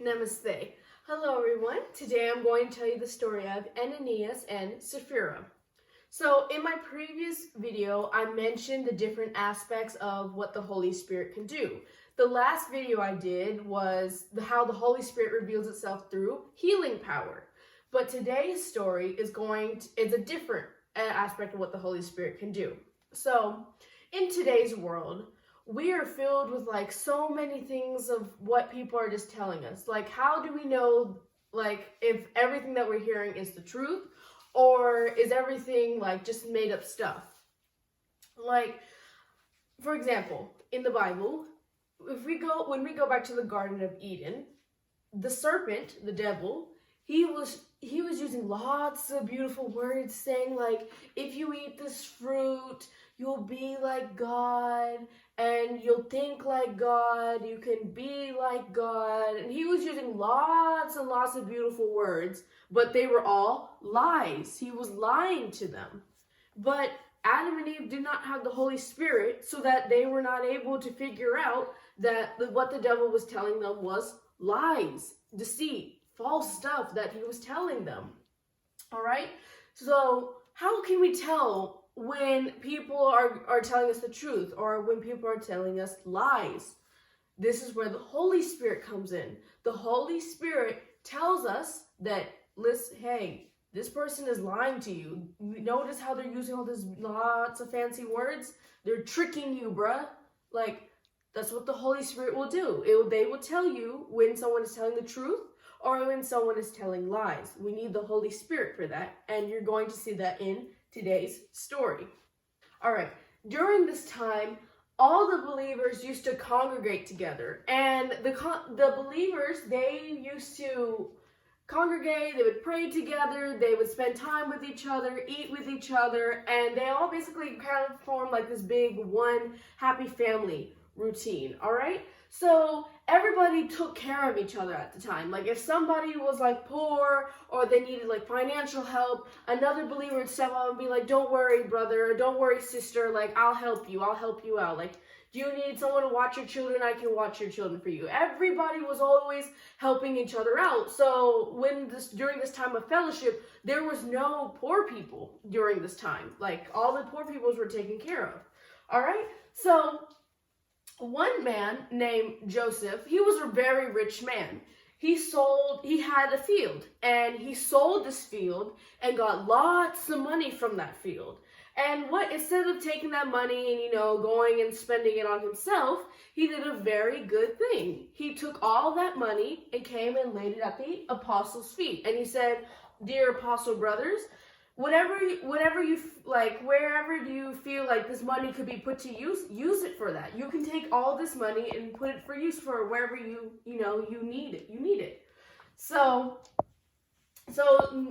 Namaste. Hello everyone. Today I'm going to tell you the story of Ananias and Sapphira. So in my previous video, I mentioned the different aspects of what the Holy Spirit can do. The last video I did was how the Holy Spirit reveals itself through healing power. But today's story is a different aspect of what the Holy Spirit can do. So in today's world, we are filled with so many things of what people are just telling us. How do we know if everything that we're hearing is the truth, or is everything just made up stuff? For example, in the Bible, when we go back to the Garden of Eden, the serpent, the devil, he was using lots of beautiful words, saying if you eat this fruit, you'll be like God, and you'll think like God, you can be like God. And he was using lots and lots of beautiful words, but they were all lies. He was lying to them. But Adam and Eve did not have the Holy Spirit, so that they were not able to figure out that what the devil was telling them was lies, deceit, false stuff that he was telling them. All right? So how can we tell when people are telling us the truth, or when people are telling us lies? This is where the Holy Spirit comes in. The Holy Spirit tells us that, listen, hey, this person is lying to you. Notice how they're using all this lots of fancy words? They're tricking you, bruh. That's what the Holy Spirit will do. They will tell you when someone is telling the truth or when someone is telling lies. We need the Holy Spirit for that, and you're going to see that in today's story. All right, during this time, all the believers used to congregate together, and the believers, they used to congregate, they would pray together, they would spend time with each other, eat with each other, and they all basically kind of formed this big one happy family routine. All right, so everybody took care of each other at the time. If somebody was poor, or they needed financial help, another believer would step up and be don't worry, brother, don't worry, sister, I'll help you out. Do you need someone to watch your children? I can watch your children for you. Everybody was always helping each other out. So during this time of fellowship, there was no poor people during this time. All the poor peoples were taken care of. All right, so one man named Joseph, he was a very rich man. He had a field, and he sold this field and got lots of money from that field. And instead of taking that money and, going and spending it on himself, he did a very good thing. He took all that money and came and laid it at the apostles' feet. And he said, "Dear apostle brothers, whatever you wherever you feel this money could be put to use it for that. You can take all this money and put it for use for wherever you need it." So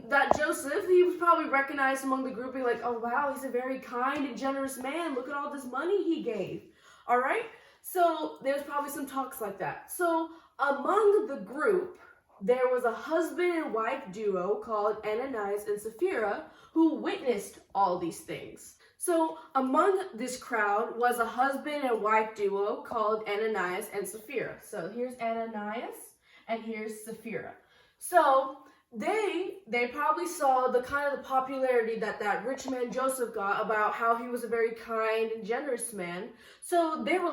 that Joseph, he was probably recognized among the group, being "Oh wow, he's a very kind and generous man. Look at all this money he gave." All right, so there's probably some talks like that. So among the group, there was a husband and wife duo called Ananias and Sapphira who witnessed all these things. So among this crowd was a husband and wife duo called Ananias and Sapphira. So here's Ananias and here's Sapphira. So they probably saw the popularity that rich man Joseph got, about how he was a very kind and generous man. So they were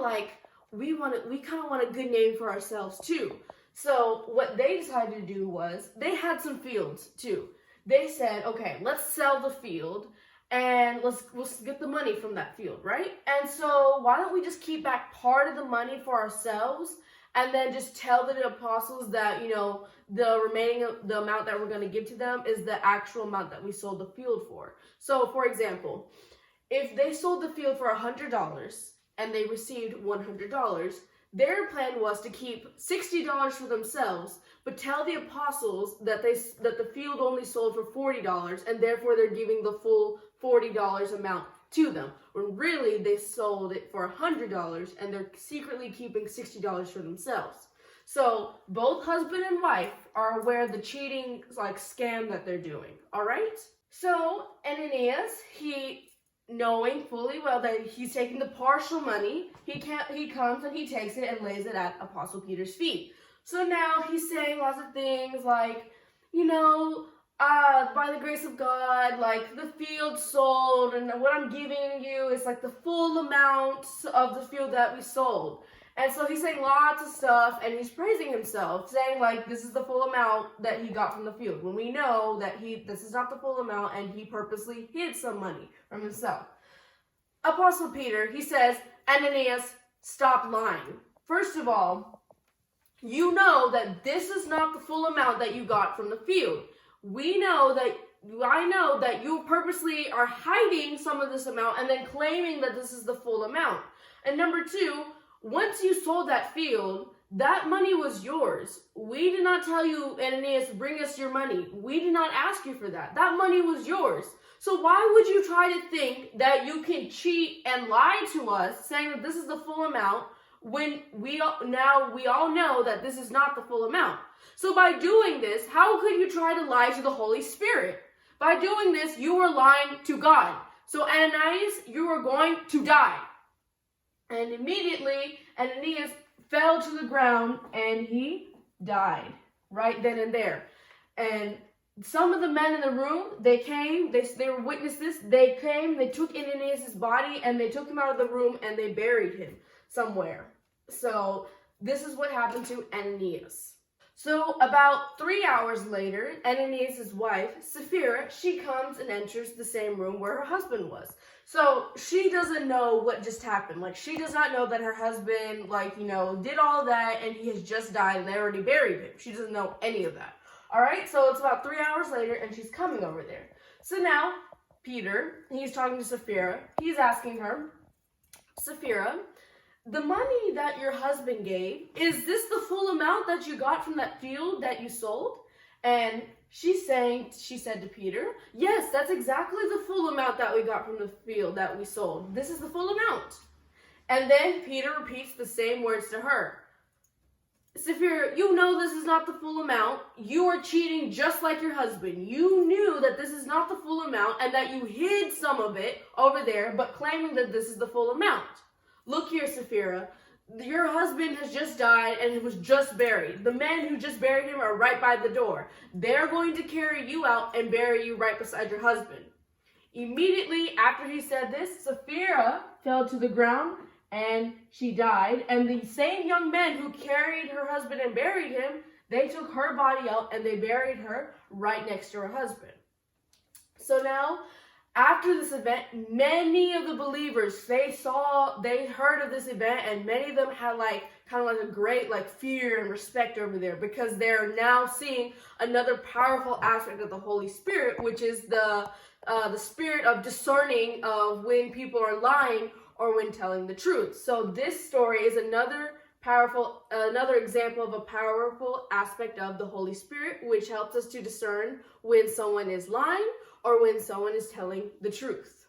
we kind of want a good name for ourselves too. So what they decided to do was, they had some fields too. They said, okay, let's sell the field and let's get the money from that field, right? And so why don't we just keep back part of the money for ourselves, and then just tell the apostles that, the amount that we're going to give to them is the actual amount that we sold the field for. So for example, if they sold the field for $100 and they received $100, their plan was to keep $60 for themselves, but tell the apostles that the field only sold for $40, and therefore they're giving the full $40 amount to them, when really they sold it for $100 and they're secretly keeping $60 for themselves. So both husband and wife are aware of the cheating scam that they're doing. All right. So Ananias, he knowing fully well that he's taking the partial money, he comes and he takes it and lays it at Apostle Peter's feet. So now he's saying lots of things like, by the grace of God, like the field sold, and what I'm giving you is like the full amount of the field that we sold. And so he's saying lots of stuff, and he's praising himself, saying like this is the full amount that he got from the field, when we know that this is not the full amount, and he purposely hid some money from himself. Apostle Peter, he says, Ananias, stop lying. First of all, you know that this is not the full amount that you got from the field. I know that you purposely are hiding some of this amount and then claiming that this is the full amount. And number two, once you sold that field, that money was yours. We did not tell you, Ananias, bring us your money. We did not ask you for that. That money was yours. So why would you try to think that you can cheat and lie to us, saying that this is the full amount, when we all know that this is not the full amount? So by doing this, how could you try to lie to the Holy Spirit? By doing this, you are lying to God. So Ananias, you are going to die. And immediately, Ananias fell to the ground and he died right then and there. And some of the men in the room, they came, they were witnesses. They came, they took Ananias' body and they took him out of the room and they buried him somewhere. So this is what happened to Ananias. So about 3 hours later, Ananias' wife, Sapphira, she comes and enters the same room where her husband was. So she doesn't know what just happened. Like, she does not know that her husband, did all that and he has just died and they already buried him. She doesn't know any of that. All right, so it's about 3 hours later and she's coming over there. So now, Peter, he's talking to Sapphira. He's asking her, Sapphira, the money that your husband gave, is this the full amount that you got from that field that you sold? And she said to Peter, yes, that's exactly the full amount that we got from the field that we sold. This is the full amount. And then Peter repeats the same words to her. Sapphira, you know this is not the full amount. You are cheating just like your husband. You knew that this is not the full amount and that you hid some of it over there, but claiming that this is the full amount. Look here, Sapphira. Your husband has just died and was just buried. The men who just buried him are right by the door. They're going to carry you out and bury you right beside your husband. Immediately after he said this, Sapphira fell to the ground and she died. And the same young men who carried her husband and buried him, they took her body out and they buried her right next to her husband. So now, after this event, many of the believers, they heard of this event, and many of them had kind of a great fear and respect over there, because they're now seeing another powerful aspect of the Holy Spirit, which is the spirit of discerning of when people are lying or when telling the truth. So this story is another example of a powerful aspect of the Holy Spirit, which helps us to discern when someone is lying or when someone is telling the truth.